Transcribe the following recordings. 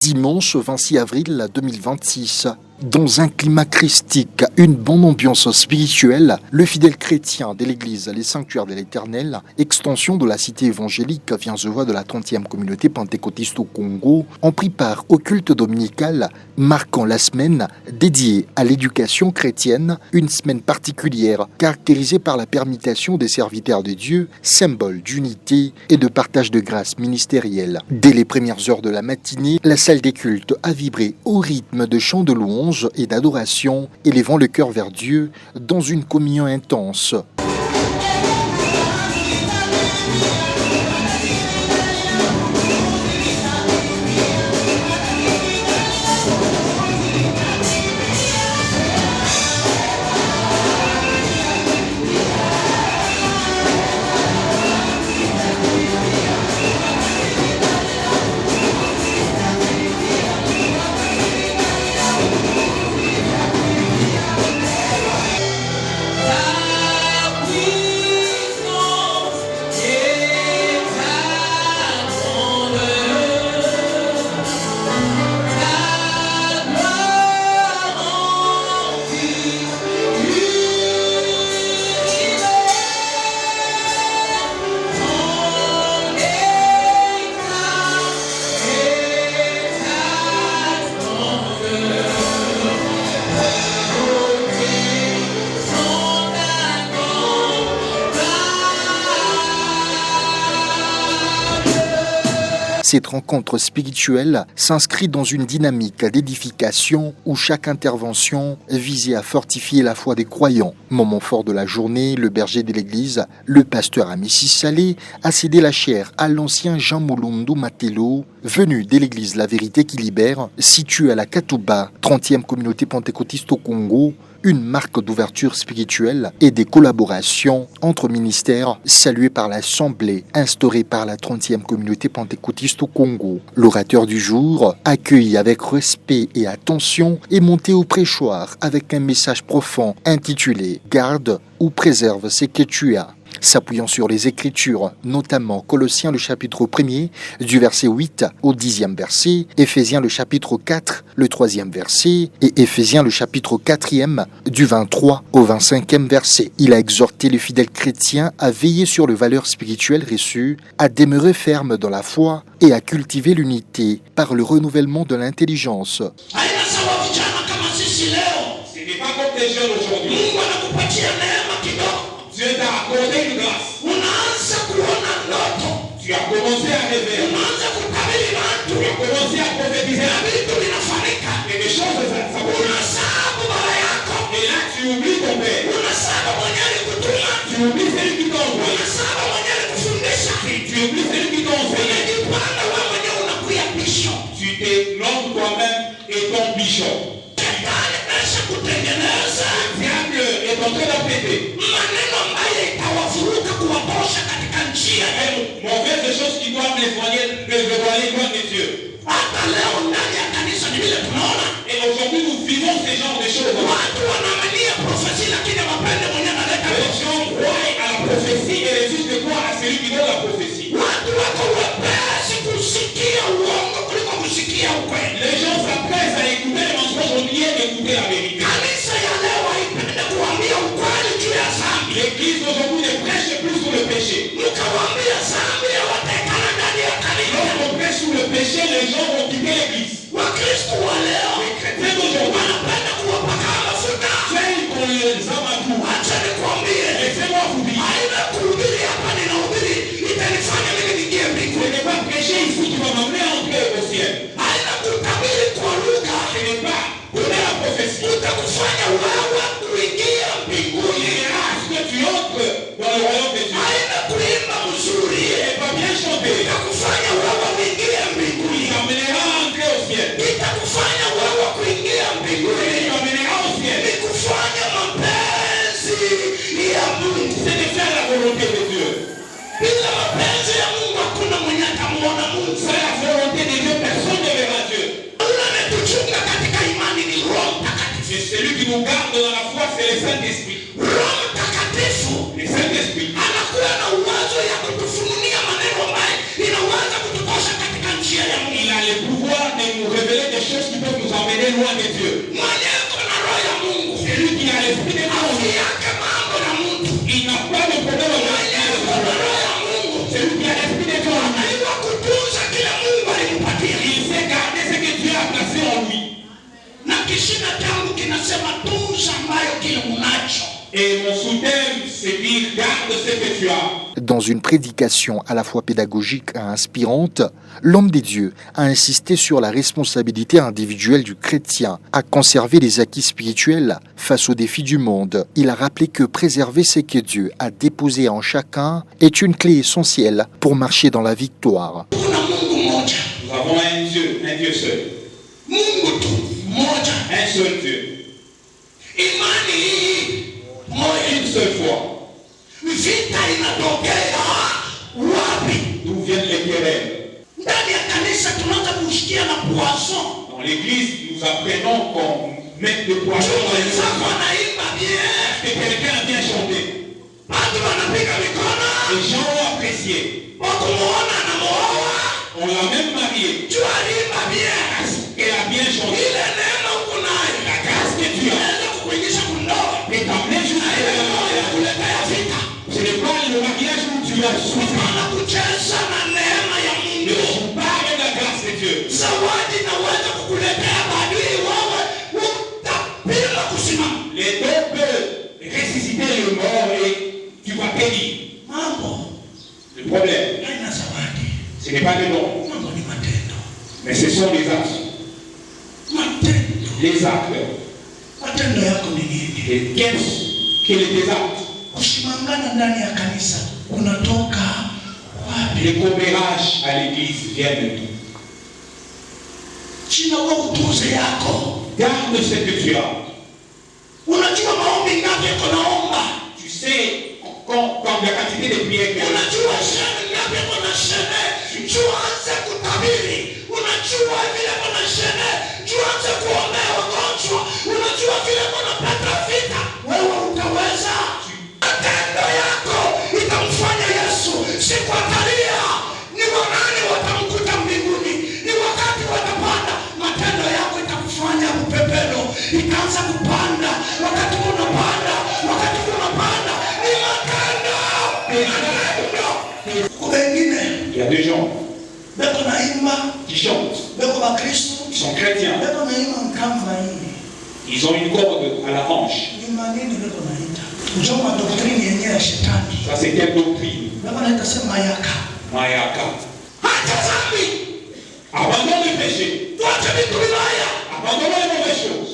Dimanche 26 avril 2026. Dans un climat christique, une bonne ambiance spirituelle, le fidèle chrétien de l'église Les Sanctuaires de l'Éternel, extension de la cité évangélique Vierge-Voix de la 30e communauté pentecôtiste au Congo, ont pris part au culte dominical marquant la semaine dédiée à l'éducation chrétienne, une semaine particulière caractérisée par la permutation des serviteurs de Dieu, symbole d'unité et de partage de grâce ministérielle. Dès les premières heures de la matinée, la salle des cultes a vibré au rythme de chants de louange et d'adoration, élevant le cœur vers Dieu dans une communion intense. Cette rencontre spirituelle s'inscrit dans une dynamique d'édification où chaque intervention visait à fortifier la foi des croyants. Moment fort de la journée, le berger de l'église, le pasteur Amissi Salé, a cédé la chair à l'ancien Jean Moulundu Matelo, venu de l'église La Vérité qui Libère, située à la Katouba, 30e communauté pentecôtiste au Congo, une marque d'ouverture spirituelle et des collaborations entre ministères saluées par l'Assemblée instaurée par la 30e communauté pentecôtiste au Congo. L'orateur du jour, accueilli avec respect et attention, est monté au prêchoir avec un message profond intitulé « Garde ou préserve ce que tu as ». S'appuyant sur les Écritures, notamment Colossiens le chapitre 1er, du verset 8 au 10e verset, Éphésiens le chapitre 4, le 3e verset, et Éphésiens le chapitre 4e, du 23 au 25e verset. Il a exhorté les fidèles chrétiens à veiller sur les valeurs spirituelles reçues, à demeurer fermes dans la foi et à cultiver l'unité par le renouvellement de l'intelligence. Ce n'est pas comme des jeunes aujourd'hui. Dieu t'a accordé une grâce. Tu as commencé à rêver. Tu as commencé à prophétiser. Et des choses s'accomplissent. Et là, tu oublies ton père. Tu oublies celui qui t'a envoyé. Tu oublies celui qui t'a enseigné. Tu t'es l'homme toi-même et ton bishop. Le diable est en train d'appeler. Mauvaises choses qui doivent les dévoiler loin des yeux. Et aujourd'hui, nous vivons ces genres de choses. Les gens croient à la prophétie et résistent de croire à celui qui donne la prophétie. Les gens s'apprêtent à écouter les mensonges au lieu d'écouter la vérité. L'église aujourd'hui ne prêche plus sur le péché. Lorsqu'on prêche sur le péché, les gens vont quitter l'église. Les chrétiens d'aujourd'hui veulent qu'on les amadou. Laissez-moi vous dire. Ce n'est pas prêcher ici qui va m'amener à entrer au ciel. Ce n'est pas donner la prophétie. Que tu entres dans le royaume de Dieu. Et pas bien chanter. Il t'amènera à entrer au ciel. révéler des choses qui peuvent nous emmener loin de Dieu. Celui qui a l'esprit de Dieu, il n'a pas de problème avec celui qui a l'esprit de Dieu, il sait garder ce que Dieu a placé en lui. Et mon sous-thème, c'est dire garde ce que tu as. Dans une prédication à la fois pédagogique et inspirante, l'homme des dieux a insisté sur la responsabilité individuelle du chrétien à conserver les acquis spirituels face aux défis du monde. Il a rappelé que préserver ce que Dieu a déposé en chacun est une clé essentielle pour marcher dans la victoire. Nous avons un Dieu seul. Un seul Dieu. Une seule fois. D'où viennent les querelles? Dans l'église, nous apprenons qu'on met des poissons dans les enfants. Que quelqu'un a bien chanté. Les gens ont apprécié. On l'a même marié. Elle a bien chanté. La grâce que tu as. Et t'emmener jusqu'à ce n'est pas le mariage où tu as souffert. Je parle de la grâce de Dieu. Les dons peuvent ressusciter le mort et tu vas périr. Le problème, ce n'est pas le don, mais ce sont les actes. Les actes. Et quels sont tes actes? Les commérages à l'église viennent d'où? Garde ce que tu as. Tu sais quand la quantité de prières que il y a des gens qui chantent, qui sont chrétiens, ils ont une corde à la hanche. Ça c'est quelle doctrine? Mayaka. Abandonne le péché. Abandonne les mauvaises choses.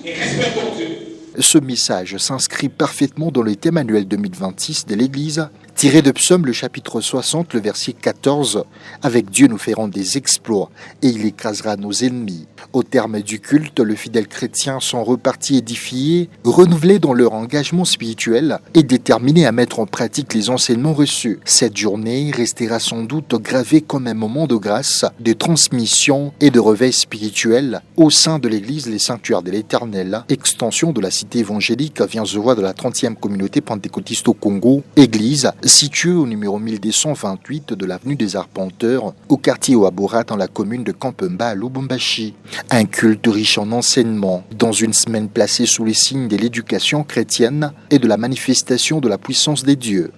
Et respectons Dieu. Ce message s'inscrit parfaitement dans le thème annuel 2026 de l'Église, tiré de Psaume le chapitre 60, le verset 14, « Avec Dieu nous ferons des exploits, et il écrasera nos ennemis ». Au terme du culte, les fidèles chrétiens sont repartis édifiés, renouvelés dans leur engagement spirituel et déterminés à mettre en pratique les enseignements reçus. Cette journée restera sans doute gravée comme un moment de grâce, de transmission et de réveil spirituel au sein de l'Église Les Sanctuaires de l'Éternel, extension de la cité évangélique Viens-Zevoix de la 30e communauté pentecôtiste au Congo, église située au numéro 1228 de l'avenue des Arpenteurs, au quartier Ouabora dans la commune de Kampemba à Lubumbashi. Un culte riche en enseignements, dans une semaine placée sous les signes de l'éducation chrétienne et de la manifestation de la puissance des dieux.